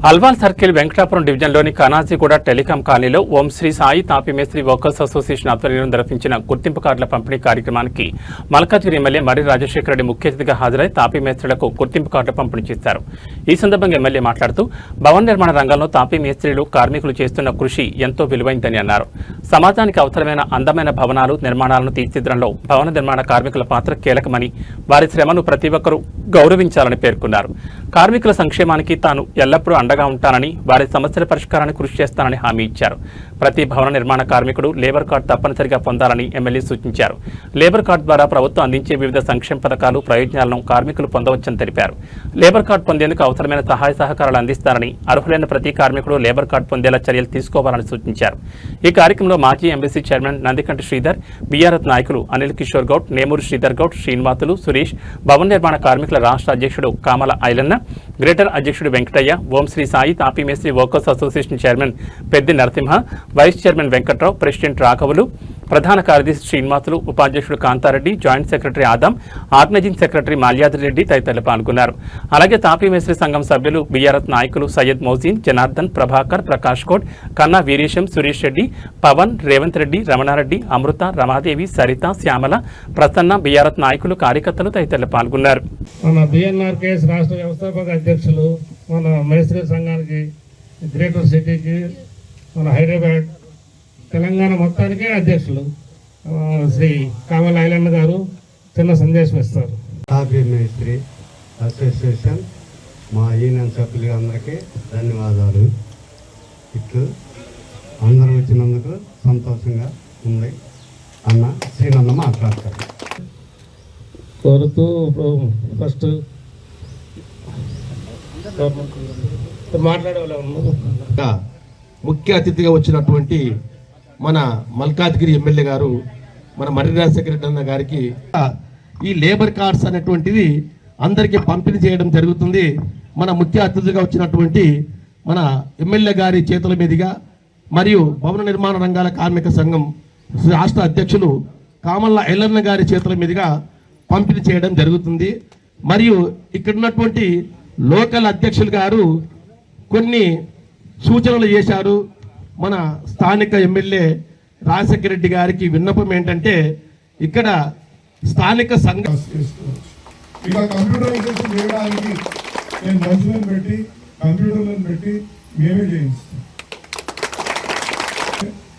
Alwal circle Venkatapuram డివిజన్లోని కనాజీగూడ telecom కాలనీలో ఓం శ్రీ సాయి తాపీ మేస్త్రి వర్కర్స్ అసోసియేషన్ ఆధ్వర్యంలో నిర్వహించిన గుర్తింపు కార్డుల పంపిణీ కార్యక్రమానికి మల్కాజ్గిరి ఎమ్మెల్యే మర్రి రాజశేఖర రెడ్డి ముఖ్య అతిథిగా హాజరై తాపీ మేస్త్రులకు గుర్తింపు కార్డులు పంపిణీ చేశారు. ఈ సందర్భంగా ఎమ్మెల్యే మాట్లాడుతూ భవన నిర్మాణ రంగంలో తాపీ మేస్త్రీలు కార్మికులు చేస్తున్న కృషి ఎంతో విలువైందని అన్నారు. సమాజానికి అవసరమైన అందమైన భవనాలు నిర్మాణాలను తీర్చిదిద్దడంలో భవన నిర్మాణ కార్మికుల పాత్ర కీలకమని, వారి శ్రమను ప్రతి ఒక్కరూ గౌరవించాలని పేర్కొన్నారు. కార్మికుల సంక్షేమానికి తాను ఎల్లప్పుడూ అండగా ఉంటానని, వారి సమస్యల పరిష్కారానికి కృషి చేస్తానని హామీ ఇచ్చారు. ప్రతి భవన నిర్మాణ కార్మికుడు లేబర్ కార్డు తప్పనిసరిగా పొందాలని ఎమ్మెల్యే సూచించారు. లేబర్ కార్డు ద్వారా ప్రభుత్వం అందించే వివిధ సంక్షేమ పథకాలు, ప్రయోజనాలను కార్మికులు పొందవచ్చని తెలిపారు. లేబర్ కార్డు పొందేందుకు అవసరమైన సహాయ సహకారాలు అందిస్తారని, అర్హులైన ప్రతి కార్మికుడు లేబర్ కార్డు పొందేలా చర్యలు తీసుకోవాలని సూచించారు. ఈ కార్యక్రమంలో మాజీ ఎంబీసీ చైర్మన్ నందికంటి శ్రీధర్, బీఆర్ఎస్ నాయకులు అనిల్ కిషోర్ గౌడ్, నేమూరు శ్రీధర్ గౌడ్, శ్రీనివాసులు, సురేష్, భవన నిర్మాణ కార్మికుల రాష్ట్ర అధ్యక్షుడు కామల ఐలన్న, గ్రేటర్ అధ్యక్షుడు వెంకటయ్య, ఓం శ్రీ సాయి తాపీ మేస్త్రి workers association chairman Peddi Narasimha, vice chairman Venkatrao, president రాఘవులు, ప్రధాన కార్యదర్శి శ్రీనివాసులు, ఉపాధ్యక్షుడు Kantareddy, joint secretary Adam, organizing secretary Malyadri Reddy తదితరులు పాల్గొన్నారు. అలాగే తాపీ మేస్త్రి సంఘం సభ్యులు, బీఆర్ఎస్ నాయకులు సయ్యద్ మౌజీన్, జనార్దన్, ప్రభాకర్, ప్రకాష్ కోట్, కన్నా వీరేశం, సురేష్ రెడ్డి, పవన్, రేవంత్ రెడ్డి, రమణారెడ్డి, అమృత, రమాదేవి, సరిత, శ్యామల, ప్రసన్న, బీఆర్ఎస్ నాయకులు, కార్యకర్తలు తదితరులు పాల్గొన్నారు. మన బీఎన్ఆర్కేఎస్ రాష్ట్ర వ్యవస్థాపక అధ్యక్షులు, మన మేస్త్రి సంఘానికి, గ్రేటర్ సిటీకి, మన హైదరాబాద్, తెలంగాణ మొత్తానికి అధ్యక్షులు శ్రీ కామల ఐలన్న గారు చిన్న సందేశం ఇస్తారు. తాపీ మేస్త్రి అసోసియేషన్ మా యూనియన్ సభ్యులు అందరికీ ధన్యవాదాలు. ఇట్లు అందరూ వచ్చినందుకు సంతోషంగా ఉంది అన్న శ్రీనన్న మాట్లాడతారు. కోరుతూ ఫస్ట్ ముఖ్య అతిథిగా వచ్చినటువంటి మన మల్కాజ్గిరి ఎమ్మెల్యే గారు, మన మర్రి రాజశేఖర రెడ్డి అన్న గారికి ఈ లేబర్ కార్డ్స్ అనేటువంటిది అందరికీ పంపిణీ చేయడం జరుగుతుంది. మన ముఖ్య అతిథిగా వచ్చినటువంటి మన ఎమ్మెల్యే గారి చేతుల మీదుగా మరియు భవన నిర్మాణ రంగాల కార్మిక సంఘం రాష్ట్ర అధ్యక్షులు కామల్ల ఐలన్న గారి చేతుల మీదుగా పంపిణీ చేయడం జరుగుతుంది. మరియు ఇక్కడ ఉన్నటువంటి లోకల్ అధ్యక్షులు గారు కొన్ని సూచనలు చేశారు. మన స్థానిక ఎమ్మెల్యే రాజశేఖర రెడ్డి గారికి విన్నపం ఏంటంటే, ఇక్కడ స్థానిక సంఘం కంప్యూటరైజేషన్ చేయడానికి నేను మనుషులను పెట్టి కంప్యూటర్లను పెట్టి మేమే చేయిస్తాం.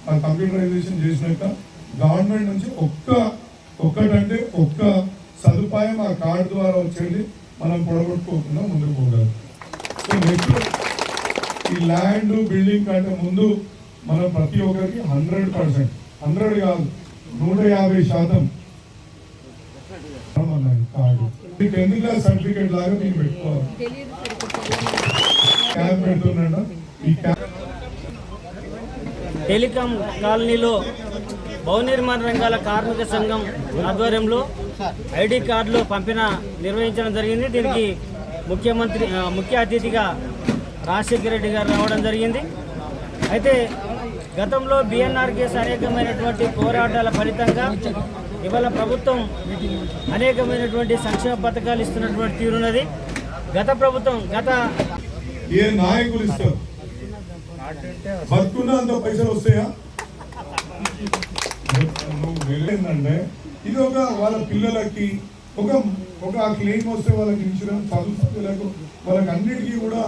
ఆ కంప్యూటరైజేషన్ చేసినాక గవర్నమెంట్ నుంచి ఒక్కటంటే ఒక్క సదుపాయం ఆ కార్డు ద్వారా వచ్చేది మనం పొడగొట్టుకోకుండా ముందుకు పోగలం. సో నెక్స్ట్ ఈ ల్యాండ్ బిల్డింగ్ కంటే ముందు మనం ప్రతి ఒక్కరికి 100%, 100 కాదు 150% కార్డు. 10th క్లాస్ సర్టిఫికేట్ లాగా నేను పెట్టుకోవాలి. క్యాంప్ పెడుతున్నా. ఈ టెలికాం కాలనీలో భవన నిర్మాణ రంగాల కార్మిక సంఘం ఆధ్వర్యంలో ఐడి కార్డులు నిర్వహించడం జరిగింది. దీనికి ముఖ్య అతిథిగా రాజశేఖర రెడ్డి గారు రావడం జరిగింది. అయితే గతంలో బీఎన్ఆర్కేఎస్ అనేకమైనటువంటి పోరాటాల ఫలితంగా ఇవాళ ప్రభుత్వం అనేకమైనటువంటి సంక్షేమ పథకాలు ఇస్తున్నటువంటి తీరున్నది. గత ప్రభుత్వం ఏ నాయకులు ఇస్తారు బతుకున్నంత పైసలు వస్తాయా? ఏంటంటే ఇది వాళ్ళ పిల్లలకి ఒక క్లెయిమ్ వస్తే వాళ్ళకి ఇన్సూరెన్స్, చదువులకు వాళ్ళకి అన్నిటికీ కూడా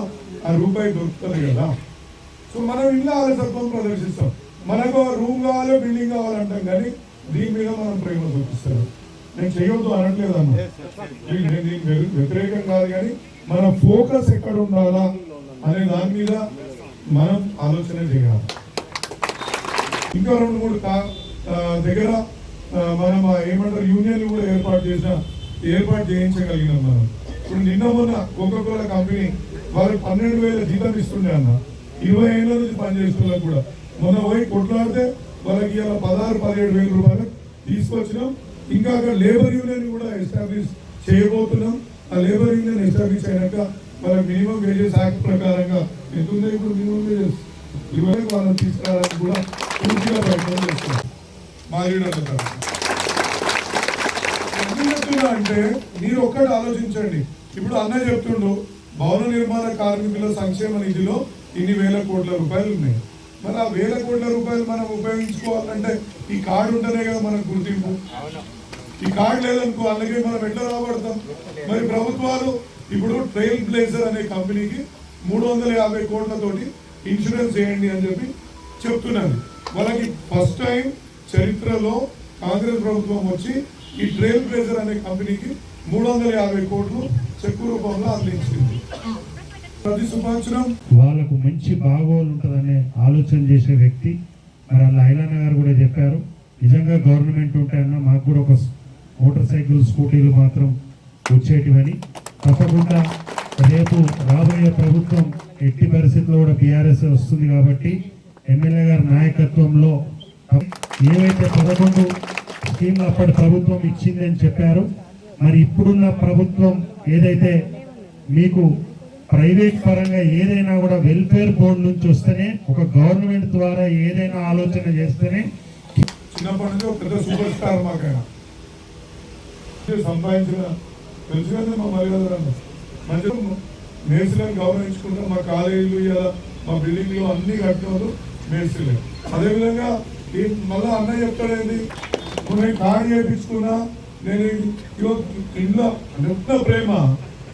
ఆ రూపాయి దొరుకుతుంది కదా. సో మనం ఇలా అలసత్వం ప్రదర్శిస్తాం. మనకు రూమ్ కావాలి, బిల్డింగ్ కావాలంటాం, కానీ దీని మీద మనం ప్రేమ చూపిస్తారు. నేను చేయవద్దు అనట్లేదు అన్న, నేను వ్యతిరేకం కాదు, కానీ మన ఫోకస్ ఎక్కడ ఉండాలా అనే దాని మీద మనం ఆలోచన చేయాలి. ఇంకా 2-3 దగ్గర మనం ఏమంటారు యూనియన్ కూడా ఏర్పాటు చేయించగలిగినాం. మనం ఇప్పుడు నిన్న మొన్న కోకోకోలా కంపెనీ వాళ్ళకి 12,000 జీతం ఇస్తుండే అన్న. 20 ఏళ్ళ నుంచి పనిచేస్తున్నా కూడా మొన్న పోయి కొట్లాడితే వాళ్ళకి ఇలా 16-17 వేల రూపాయలు తీసుకొచ్చినాం. ఇంకా అక్కడ లేబర్ యూనియన్ కూడా ఎస్టాబ్లిష్ చేయబోతున్నాం. ఆ లేబర్ యూనియన్ ఎస్టాబ్లిష్ అయినాక వాళ్ళకి మినిమం వేజెస్ యాక్ట్ ప్రకారంగా ఎంత ఉందో ఇప్పుడు మినిమం వేజెస్ 20 వాళ్ళని తీసుకురావడానికి కూడా పూర్తిగా ప్రయత్నం చేస్తున్నాం. మా లీడర్ల అంటే మీరు ఒక్కటి ఆలోచించండి. ఇప్పుడు అన్నయ్య చెప్తుండు భవన నిర్మాణ కార్మికుల సంక్షేమ నిధిలో ఇన్ని వేల కోట్ల రూపాయలు ఉన్నాయి. మరి ఆ వేల కోట్ల రూపాయలు మనం ఉపయోగించుకోవాలంటే ఈ కార్డు ఉంటేనే కదా మనకు గుర్తింపు. ఈ కార్డు లేదనుకో అలాగే మనం ఎట్లా రాబడతాం? మరి ప్రభుత్వాలు ఇప్పుడు ట్రైల్ బ్లేజర్ అనే కంపెనీకి 350 కోట్లతోటి ఇన్సూరెన్స్ చేయండి అని చెప్పి చెప్తున్నది. వాళ్ళకి ఫస్ట్ టైం చరిత్రలో కాంగ్రెస్ ప్రభుత్వం వచ్చి ఈ ట్రైల్ బ్లేజర్ అనే కంపెనీకి 350 కోట్లు చెక్కు రూపంలో అందించింది. ప్రతి సంవత్సరం వాళ్ళకు మంచి బాగోలు ఉంటుందనే ఆలోచన చేసే వ్యక్తి. మరి అలా ఐలన్న గారు కూడా చెప్పారు, నిజంగా గవర్నమెంట్ ఉంటాయన్నా మాకు కూడా ఒక మోటార్ సైకిల్ స్కూటీలు మాత్రం వచ్చేటివని. తప్పకుండా రేపు రాబోయే ప్రభుత్వం ఎట్టి పరిస్థితుల్లో కూడా బీఆర్ఎస్ వస్తుంది కాబట్టి ఎమ్మెల్యే గారి నాయకత్వంలో ఏవైతే 11 స్కీమ్లు అప్పటి ప్రభుత్వం ఇచ్చిందని చెప్పారు, మరి ఇప్పుడున్న ప్రభుత్వం ఏదైతే మీకు ప్రైవేట్ పరంగా ఏదైనా కూడా వెల్ఫేర్ బోర్డు నుంచి వస్తేనే, ఒక గవర్నమెంట్ ద్వారా ఏదైనా ఆలోచన చేస్తేనే. చిన్నప్పటి నుంచి ఒక పెద్ద సూపర్ స్టార్ మాకైనా సంపాదించిన తెలిసిన మా మర్యాదలు మంచిగా మేస్త్రీలను గౌరవించుకుంటాం. మా కాలేజీలు ఇలా మా బిల్డింగ్లు అన్ని కట్టినవారు మేస్త్రీలే. అదేవిధంగా ఈ మళ్ళీ అన్నయ్య చెప్తాడేంది, నేను కార్డు చేయించుకున్నా, నేను ఇంట్లో ఎంత ప్రేమ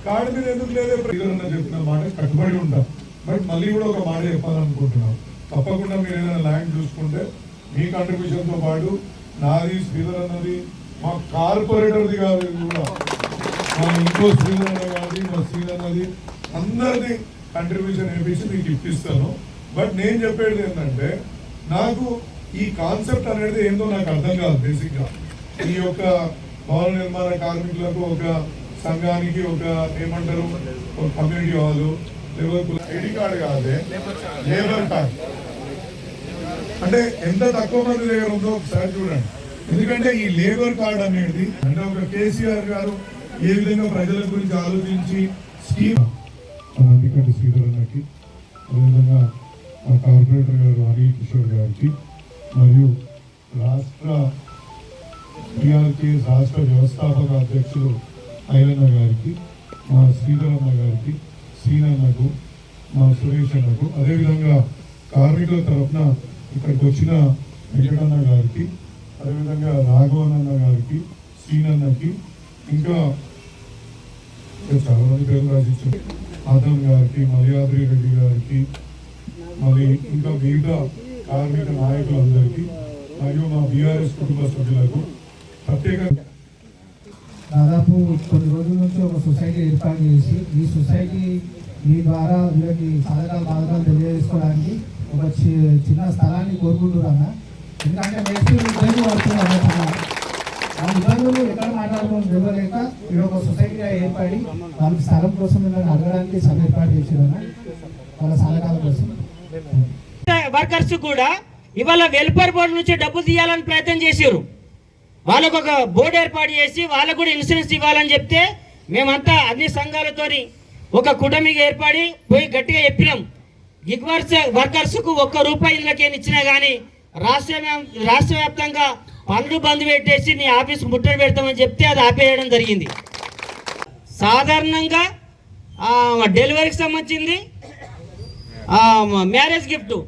కార్డు మీద ఎందుకు లేదే చెప్పిన మాట కట్టుబడి ఉంటాం. బట్ మళ్ళీ కూడా ఒక మాట చెప్పాలనుకుంటున్నాం. తప్పకుండా మీరు ఏదైనా ల్యాండ్ చూసుకుంటే మీ కంట్రిబ్యూషన్తో పాటు నాది, శ్రీధర్ అన్నది, మా కార్పొరేటర్ది కాదు, ఇది కూడా మా ఇంకో శ్రీధర్ అన్న కాదు, మా శ్రీధర్ అన్నది, అందరిది కంట్రిబ్యూషన్ వేపించి మీకు ఇప్పిస్తాను. బట్ నేను చెప్పేది ఏంటంటే, నాకు ఈ కాన్సెప్ట్ అనేది ఏందో నాకు అర్థం కాదు. బేసిక్గా ఈ యొక్క భవన నిర్మాణ కార్మికులకు ఒక సంఘానికి ఒక ఏమంటారు, ఒక కమ్యూనిటీ హాలు, లేకపోతే ఐడి కార్డు కాదే లేబర్ కార్డు. అంటే ఎంత తక్కువ మంది దగ్గర ఉందో ఒకసారి చూడండి. ఎందుకంటే ఈ లేబర్ కార్డు అనేది అంటే ఒక కేసీఆర్ గారు ఏ విధంగా ప్రజల గురించి ఆలోచించి స్కీమ్ అందుకంటే శ్రీధరన్నకి, అదేవిధంగా మా కార్పొరేటర్ గారు హరి కిషోర్ గారికి, మరియు రాష్ట్ర టీఆర్కేఎస్ రాష్ట్ర వ్యవస్థాపక అధ్యక్షులు ఐలన్న గారికి, మా శ్రీధరన్న గారికి, శ్రీనన్నకు, మా సురేష్ అన్నకు, అదేవిధంగా కార్మికుల తరఫున ఇక్కడికి వచ్చిన వెంకటన్న గారికి, అదేవిధంగా రాఘవనన్న గారికి, శ్రీనన్నకి, ఇంకా చాలా మంది పేరు రాసిచ్చారు, ఆదమ్ గారికి, మల్యాద్రి రెడ్డి గారికి, మరి ఇంకా మిగతా కార్మిక నాయకులందరికీ మరియు మా బీఆర్ఎస్ కుటుంబ సభ్యులకు ప్రత్యేకంగా దాదాపు కొన్ని రోజుల నుంచి ఒక సొసైటీ ఏర్పాటు చేసి, ఈ సొసైటీ మీ ద్వారా వీళ్ళకి సాధకాలు బాధకాలు తెలియజేసుకోవడానికి ఒక చిన్న స్థలాన్ని కోరుకుంటున్నాను. ఎందుకంటే నెక్స్ట్ ఇబ్బంది పడుతున్నారు, ఆ ఇబ్బందులు ఎక్కడ మాట్లాడుకోవడం ఇవ్వలేక ఇక్కడ ఒక సొసైటీగా ఏర్పడి వాళ్ళకి స్థలం కోసం వీళ్ళని అడగడానికి సభ ఏర్పాటు చేసేదన్న వాళ్ళ సాధకాల కోసం. వర్కర్స్ కూడా ఇవాళ వెల్ఫేర్ బోర్డు నుంచి డబ్బులు తీయాలని ప్రయత్నం చేశారు. వాళ్ళకు ఒక బోర్డు ఏర్పాటు చేసి వాళ్ళకు కూడా ఇన్సూరెన్స్ ఇవ్వాలని చెప్తే మేమంతా అన్ని సంఘాలతోని ఒక కూటమిగా ఏర్పడి పోయి గట్టిగా చెప్పినాం. గిగ్ వర్కర్స్కు ₹1 ఇళ్ళకేం ఇచ్చినా కానీ రాష్ట్ర వ్యాప్తంగా పనులు బంద్ పెట్టేసి నీ ఆఫీస్ ముట్టడి పెడతామని చెప్తే అది ఆపేయడం జరిగింది. సాధారణంగా డెలివరీకి సంబంధించింది, మ్యారేజ్ గిఫ్ట్,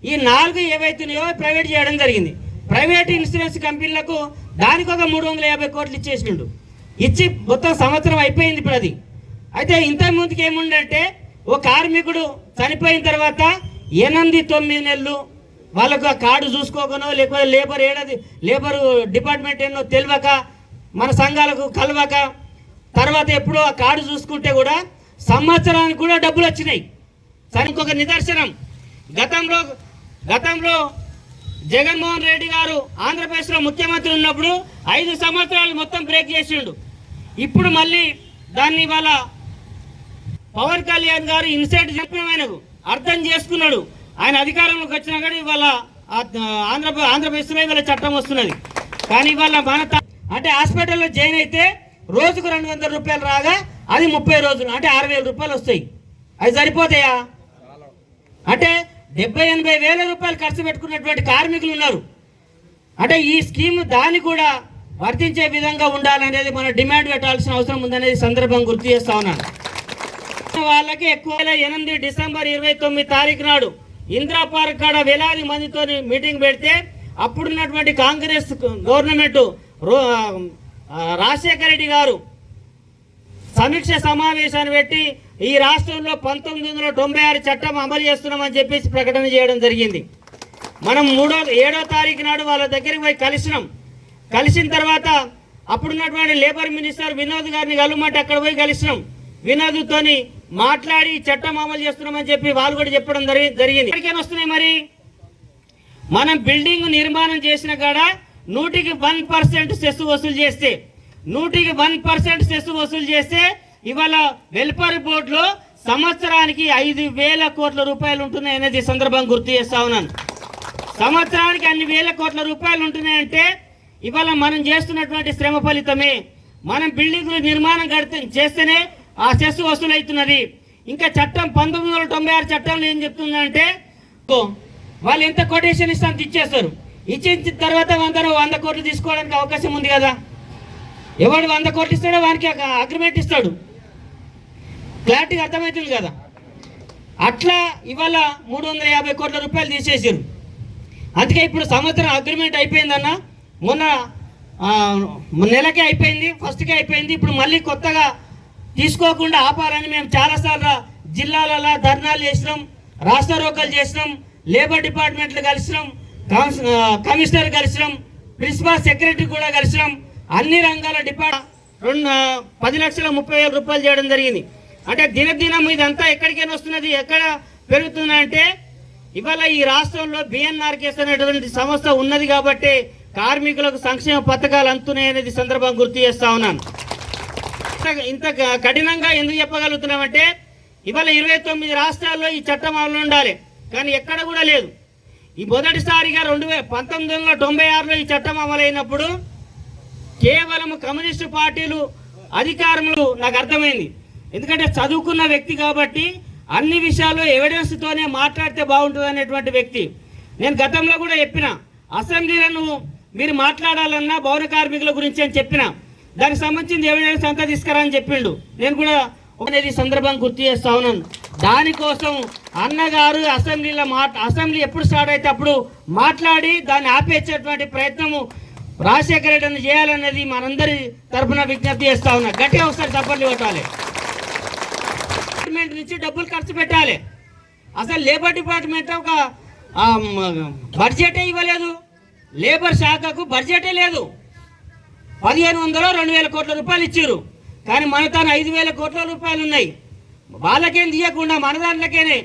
ఈ 4 ఏవైతున్నాయో ప్రైవేట్ చేయడం జరిగింది. ప్రైవేట్ ఇన్సూరెన్స్ కంపెనీలకు దానికి ఒక 350 కోట్లు ఇచ్చేసిండు. ఇచ్చి మొత్తం సంవత్సరం అయిపోయింది ఇప్పుడు అది. అయితే ఇంతకుముందుకు ఏముందంటే, ఓ కార్మికుడు చనిపోయిన తర్వాత 8-9 నెలలు వాళ్ళకు ఆ కార్డు చూసుకోకనో, లేకపోతే లేబర్ డిపార్ట్మెంట్ ఏమో తెలియక, మన సంఘాలకు కలవక, తర్వాత ఎప్పుడో ఆ కార్డు చూసుకుంటే కూడా సంవత్సరానికి కూడా డబ్బులు వచ్చినాయి. సరే, ఇంకొక నిదర్శనం, గతంలో జగన్మోహన్ రెడ్డి గారు ఆంధ్రప్రదేశ్లో ముఖ్యమంత్రి ఉన్నప్పుడు 5 సంవత్సరాలు మొత్తం బ్రేక్ చేసిండు. ఇప్పుడు మళ్ళీ దాన్ని ఇవాళ పవన్ కళ్యాణ్ గారు ఇన్సైట్ చెప్పినకు అర్థం చేసుకున్నాడు. ఆయన అధికారంలోకి వచ్చినా కానీ ఇవాళ ఆంధ్రప్రదేశ్లో ఇవాళ చట్టం వస్తున్నది. కానీ ఇవాళ అంటే హాస్పిటల్లో జాయిన్ అయితే రోజుకు ₹200 రాగా అది 30 రోజులు అంటే ₹6,000 వస్తాయి. అవి సరిపోతాయా? అంటే 70-80 వేల రూపాయలు ఖర్చు పెట్టుకున్నటువంటి కార్మికులు ఉన్నారు. అంటే ఈ స్కీమ్ దాన్ని కూడా వర్తించే విధంగా ఉండాలనేది మనం డిమాండ్ పెట్టాల్సిన అవసరం ఉందనేది సందర్భం గుర్తు చేస్తా ఉన్నాను. వాళ్ళకి ఎక్కువ 8 డిసెంబర్ 29 తారీఖు నాడు ఇందిరా పార్క్ కాడ వేలాది మందితో మీటింగ్ పెడితే అప్పుడున్నటువంటి కాంగ్రెస్ గవర్నమెంట్ రాజశేఖర రెడ్డి గారు సమీక్ష సమావేశాన్ని పెట్టి ఈ రాష్ట్రంలో 1996 చట్టం అమలు చేస్తున్నామని చెప్పేసి ప్రకటన చేయడం జరిగింది. మనం 7వ తారీఖు నాడు వాళ్ళ దగ్గరికి పోయి కలిసిన తర్వాత అప్పుడున్నటువంటి లేబర్ మినిస్టర్ వినోద్ గారిని కలవమంటే అక్కడ పోయి కలిసినాం. వినోద్తోని మాట్లాడి చట్టం అమలు చేస్తున్నామని చెప్పి వాళ్ళు కూడా చెప్పడం జరిగింది. ఎక్కడికైనా వస్తున్నాయి మరి మనం బిల్డింగ్ నిర్మాణం చేసిన కాడ 100% సెస్ వసూలు చేస్తే 100% వసూలు చేస్తే ఇవాళ వెల్ఫేర్ బోర్డులో సంవత్సరానికి 5,000 కోట్ల రూపాయలు ఉంటున్నాయి అనేది సందర్భంగా గుర్తు చేస్తా ఉన్నాను. సంవత్సరానికి అన్ని వేల కోట్ల రూపాయలు ఉంటున్నాయంటే ఇవాళ మనం చేస్తున్నటువంటి శ్రమ ఫలితమే. మనం బిల్డింగ్లు నిర్మాణం చేస్తేనే ఆ సెస్ వసూలు అవుతున్నది. ఇంకా చట్టం 1996 చట్టంలో ఏం చెప్తుందంటే వాళ్ళు ఎంత కొటేషన్ ఇస్తే అంత ఇచ్చేస్తారు. ఇచ్చిన తర్వాత 100 కోట్లు తీసుకోవడానికి అవకాశం ఉంది కదా. ఎవడు 100 కోట్లు ఇస్తాడో వానికి అగ్రిమెంట్ ఇస్తాడు. క్లారిటీగా అర్థమవుతుంది కదా. అట్లా ఇవాళ 350 కోట్ల రూపాయలు తీసేసారు. అందుకే ఇప్పుడు సంవత్సరం అగ్రిమెంట్ అయిపోయిందన్న, మొన్న నెలకే అయిపోయింది, ఫస్ట్కే అయిపోయింది. ఇప్పుడు మళ్ళీ కొత్తగా తీసుకోకుండా ఆపాలని మేము చాలాసార్లు జిల్లాలలో ధర్నాలు చేసినాం, రాస్తారోకలు చేసినాం, లేబర్ డిపార్ట్మెంట్లు కలిసినాం, కమిషనర్ కలిసినాం, ప్రిన్సిపల్ సెక్రటరీ కూడా కలిసినాం. అన్ని రంగాల 10,30,000 రూపాయలు చేయడం జరిగింది. అంటే దినదినం ఇదంతా ఎక్కడికైనా వస్తున్నది, ఎక్కడ పెరుగుతుందంటే ఇవాళ ఈ రాష్ట్రంలో బిఎన్ఆర్కేఎస్ అనేటువంటి సంస్థ ఉన్నది కాబట్టి కార్మికులకు సంక్షేమ పథకాలు అందుతున్నాయి అనేది సందర్భంగా గుర్తు చేస్తా ఉన్నాను. ఇంత కఠినంగా ఎందుకు చెప్పగలుగుతున్నామంటే ఇవాళ 29 రాష్ట్రాల్లో ఈ చట్టం అమలు ఉండాలి, కానీ ఎక్కడ కూడా లేదు. ఈ మొదటిసారిగా 1996లో ఈ చట్టం అమలైనప్పుడు కేవలం కమ్యూనిస్టు పార్టీలు అధికారంలో నాకు అర్థమైంది. ఎందుకంటే చదువుకున్న వ్యక్తి కాబట్టి అన్ని విషయాల్లో ఎవిడెన్స్తోనే మాట్లాడితే బాగుంటుంది అనేటువంటి వ్యక్తి. నేను గతంలో కూడా చెప్పిన, అసెంబ్లీలో మీరు మాట్లాడాలన్నా భవన కార్మికుల గురించి అని చెప్పిన, దానికి సంబంధించిన ఎవిడెన్స్ అంతా తీసుకురాని చెప్పిండు. నేను కూడా అనేది సందర్భంగా గుర్తు చేస్తా ఉన్నాను. దానికోసం అన్నగారు అసెంబ్లీ ఎప్పుడు స్టార్ట్ అయితే అప్పుడు మాట్లాడి దాన్ని ఆపేసేటువంటి ప్రయత్నము రాజశేఖర రెడ్డిని చేయాలనేది మనందరి తరఫున విజ్ఞప్తి చేస్తా ఉన్నా. గట్టిగా ఒకసారి చప్పట్లు కొట్టాలి. డిపార్ట్మెంట్ నుంచి డబ్బులు ఖర్చు పెట్టాలి. అసలు లేబర్ డిపార్ట్మెంట్ ఒక బడ్జెటే ఇవ్వలేదు, లేబర్ శాఖకు బడ్జెటే లేదు. 1,500-2,000 కోట్ల రూపాయలు ఇచ్చారు, కానీ మన తాను 5,000 కోట్ల రూపాయలు ఉన్నాయి. వాళ్ళకేం తీయకుండా మన దాంట్లోకేనే